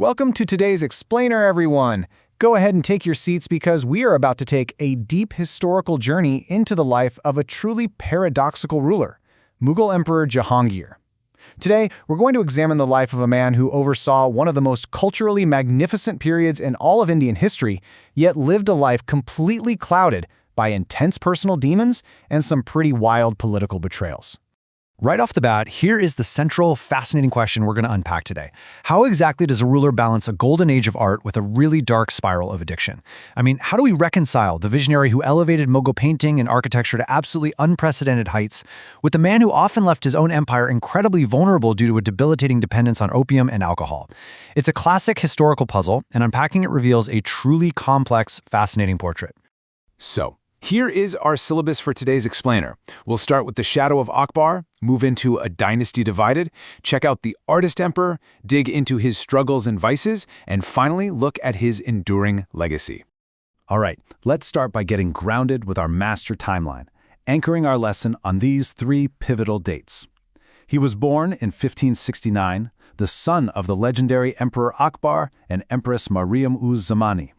Welcome to today's Explainer, everyone. Go ahead and take your seats because we are about to take a deep historical journey into the life of a truly paradoxical ruler, Mughal Emperor Jahangir. Today, we're going to examine the life of a man who oversaw one of the most culturally magnificent periods in all of Indian history, yet lived a life completely clouded by intense personal demons and some pretty wild political betrayals. Right off the bat, here is the central, fascinating question we're going to unpack today. How exactly does a ruler balance a golden age of art with a really dark spiral of addiction? I mean, how do we reconcile the visionary who elevated Mughal painting and architecture to absolutely unprecedented heights with the man who often left his own empire incredibly vulnerable due to a debilitating dependence on opium and alcohol? It's a classic historical puzzle, and unpacking it reveals a truly complex, fascinating portrait. So, here is our syllabus for today's Explainer. We'll start with the shadow of Akbar, move into a dynasty divided, check out the artist emperor, dig into his struggles and vices, and finally look at his enduring legacy. All right, let's start by getting grounded with our master timeline, anchoring our lesson on these three pivotal dates. He was born in 1569, the son of the legendary Emperor Akbar and Empress Mariam-uz-Zamani.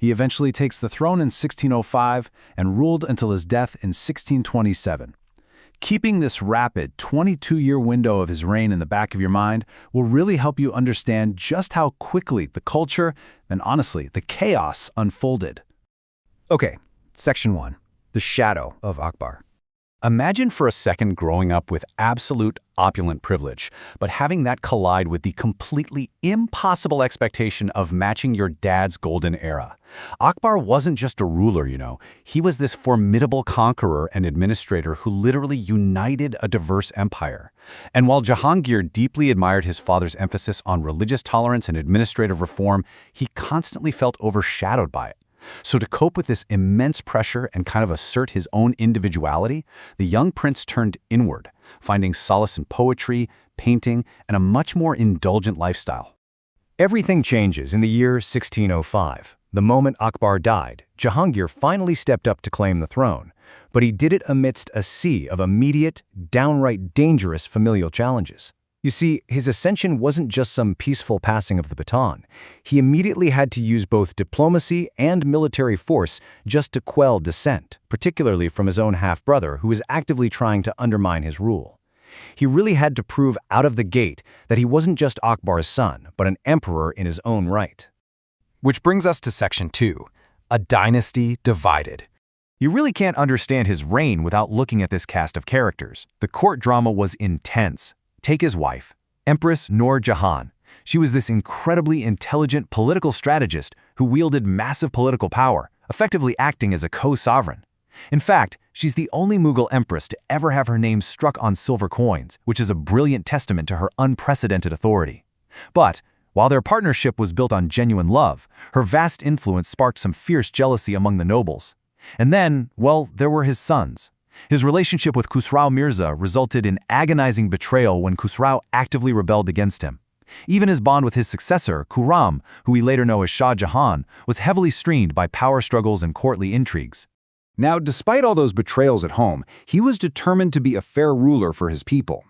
He eventually takes the throne in 1605 and ruled until his death in 1627. Keeping this rapid 22-year window of his reign in the back of your mind will really help you understand just how quickly the culture and, honestly, the chaos unfolded. Okay, Section 1. The Shadow of Akbar. Imagine for a second growing up with absolute opulent privilege, but having that collide with the completely impossible expectation of matching your dad's golden era. Akbar wasn't just a ruler, He was this formidable conqueror and administrator who literally united a diverse empire. And while Jahangir deeply admired his father's emphasis on religious tolerance and administrative reform, he constantly felt overshadowed by it. So to cope with this immense pressure and kind of assert his own individuality, the young prince turned inward, finding solace in poetry, painting, and a much more indulgent lifestyle. Everything changes in the year 1605. The moment Akbar died, Jahangir finally stepped up to claim the throne, but he did it amidst a sea of immediate, downright dangerous familial challenges. You see, his ascension wasn't just some peaceful passing of the baton. He immediately had to use both diplomacy and military force just to quell dissent, particularly from his own half-brother who was actively trying to undermine his rule. He really had to prove out of the gate that he wasn't just Akbar's son, but an emperor in his own right. Which brings us to Section 2, a dynasty divided. You really can't understand his reign without looking at this cast of characters. The court drama was intense. Take his wife, Empress Nur Jahan. She was this incredibly intelligent political strategist who wielded massive political power, effectively acting as a co-sovereign. In fact, she's the only Mughal empress to ever have her name struck on silver coins, which is a brilliant testament to her unprecedented authority. But while their partnership was built on genuine love, her vast influence sparked some fierce jealousy among the nobles. And then, well, there were his sons. His relationship with Khusrau Mirza resulted in agonizing betrayal when Khusrau actively rebelled against him. Even his bond with his successor, Khurram, who we later know as Shah Jahan, was heavily strained by power struggles and courtly intrigues. Now, despite all those betrayals at home, he was determined to be a fair ruler for his people.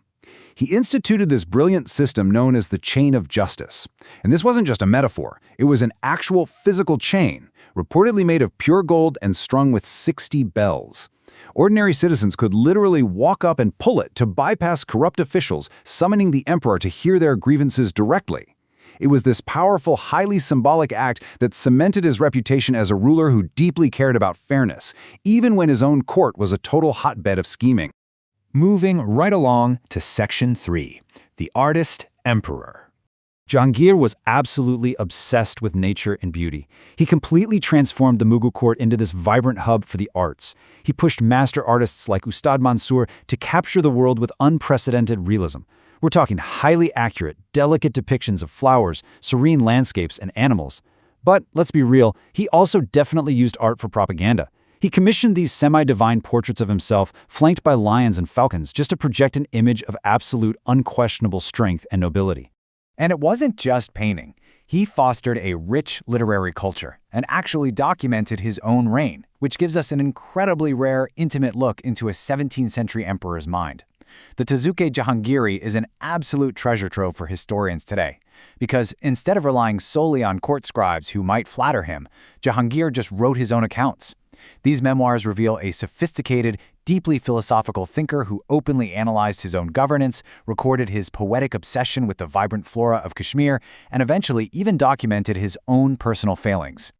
He instituted this brilliant system known as the chain of justice. And this wasn't just a metaphor, it was an actual physical chain, reportedly made of pure gold and strung with 60 bells. Ordinary citizens could literally walk up and pull it to bypass corrupt officials, summoning the emperor to hear their grievances directly. It was this powerful, highly symbolic act that cemented his reputation as a ruler who deeply cared about fairness, even when his own court was a total hotbed of scheming. Moving right along to Section 3, the artist emperor. Jahangir was absolutely obsessed with nature and beauty. He completely transformed the Mughal court into this vibrant hub for the arts. He pushed master artists like Ustad Mansur to capture the world with unprecedented realism. We're talking highly accurate, delicate depictions of flowers, serene landscapes, and animals. But let's be real, he also definitely used art for propaganda. He commissioned these semi-divine portraits of himself, flanked by lions and falcons, just to project an image of absolute, unquestionable strength and nobility. And it wasn't just painting. He fostered a rich literary culture and actually documented his own reign, which gives us an incredibly rare, intimate look into a 17th century emperor's mind. The Tazouke Jahangiri is an absolute treasure trove for historians today, because instead of relying solely on court scribes who might flatter him, Jahangir just wrote his own accounts. These memoirs reveal a sophisticated, deeply philosophical thinker who openly analyzed his own governance, recorded his poetic obsession with the vibrant flora of Kashmir, and eventually even documented his own personal failings.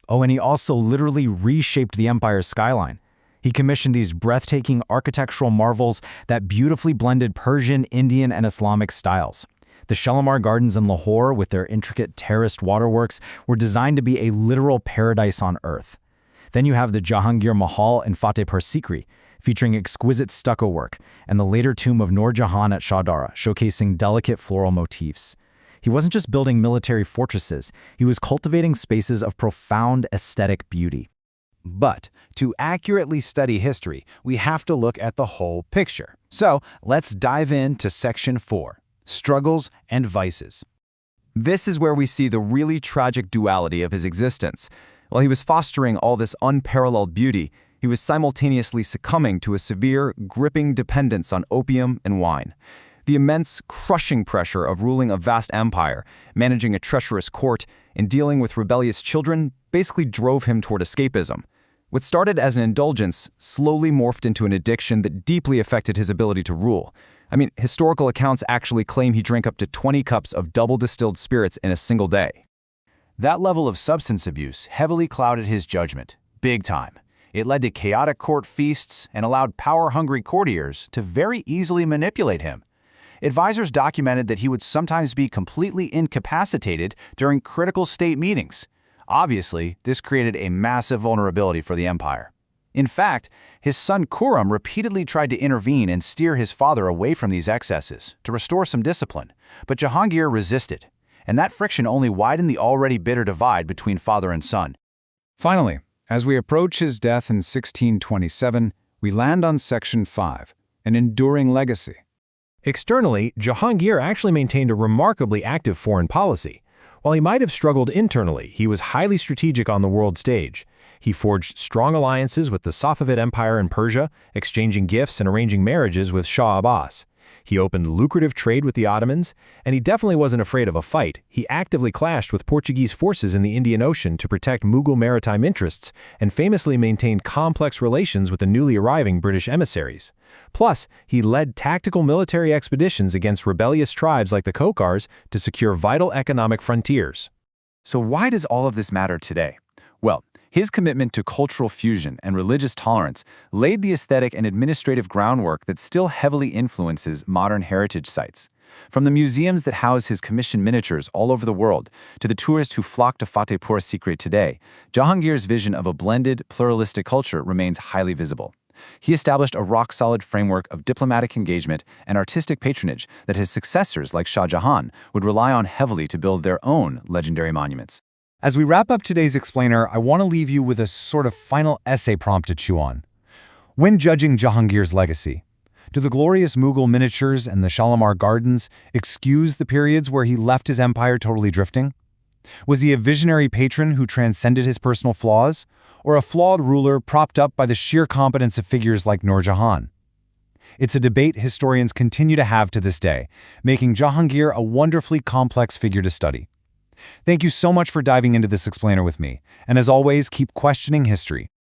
Oh, and he also literally reshaped the empire's skyline. He commissioned these breathtaking architectural marvels that beautifully blended Persian, Indian, and Islamic styles. The Shalimar Gardens in Lahore, with their intricate terraced waterworks, were designed to be a literal paradise on earth. Then you have the Jahangir Mahal in Fatehpur Sikri, featuring exquisite stucco work, and the later tomb of Nur Jahan at Shahdara, showcasing delicate floral motifs. He wasn't just building military fortresses, he was cultivating spaces of profound aesthetic beauty. But to accurately study history, we have to look at the whole picture. So let's dive into Section 4, Struggles and Vices. This is where we see the really tragic duality of his existence. While he was fostering all this unparalleled beauty, he was simultaneously succumbing to a severe, gripping dependence on opium and wine. The immense, crushing pressure of ruling a vast empire, managing a treacherous court, and dealing with rebellious children basically drove him toward escapism. What started as an indulgence slowly morphed into an addiction that deeply affected his ability to rule. I mean, historical accounts actually claim he drank up to 20 cups of double-distilled spirits in a single day. That level of substance abuse heavily clouded his judgment, big time. It led to chaotic court feasts and allowed power-hungry courtiers to very easily manipulate him. Advisors documented that he would sometimes be completely incapacitated during critical state meetings. Obviously, this created a massive vulnerability for the empire. In fact, his son Khurram repeatedly tried to intervene and steer his father away from these excesses to restore some discipline, but Jahangir resisted, and that friction only widened the already bitter divide between father and son. Finally, as we approach his death in 1627, we land on Section 5, an enduring legacy. Externally, Jahangir actually maintained a remarkably active foreign policy. While he might have struggled internally, he was highly strategic on the world stage. He forged strong alliances with the Safavid Empire in Persia, exchanging gifts and arranging marriages with Shah Abbas. He opened lucrative trade with the Ottomans, and he definitely wasn't afraid of a fight. He actively clashed with Portuguese forces in the Indian Ocean to protect Mughal maritime interests, and famously maintained complex relations with the newly arriving British emissaries. Plus, he led tactical military expeditions against rebellious tribes like the Khokars to secure vital economic frontiers. So why does all of this matter today? Well, his commitment to cultural fusion and religious tolerance laid the aesthetic and administrative groundwork that still heavily influences modern heritage sites. From the museums that house his commissioned miniatures all over the world to the tourists who flock to Fatehpur Sikri today, Jahangir's vision of a blended, pluralistic culture remains highly visible. He established a rock-solid framework of diplomatic engagement and artistic patronage that his successors like Shah Jahan would rely on heavily to build their own legendary monuments. As we wrap up today's explainer, I want to leave you with a sort of final essay prompt to chew on. When judging Jahangir's legacy, do the glorious Mughal miniatures and the Shalimar Gardens excuse the periods where he left his empire totally drifting? Was he a visionary patron who transcended his personal flaws, or a flawed ruler propped up by the sheer competence of figures like Nur Jahan? It's a debate historians continue to have to this day, making Jahangir a wonderfully complex figure to study. Thank you so much for diving into this explainer with me, and as always, keep questioning history.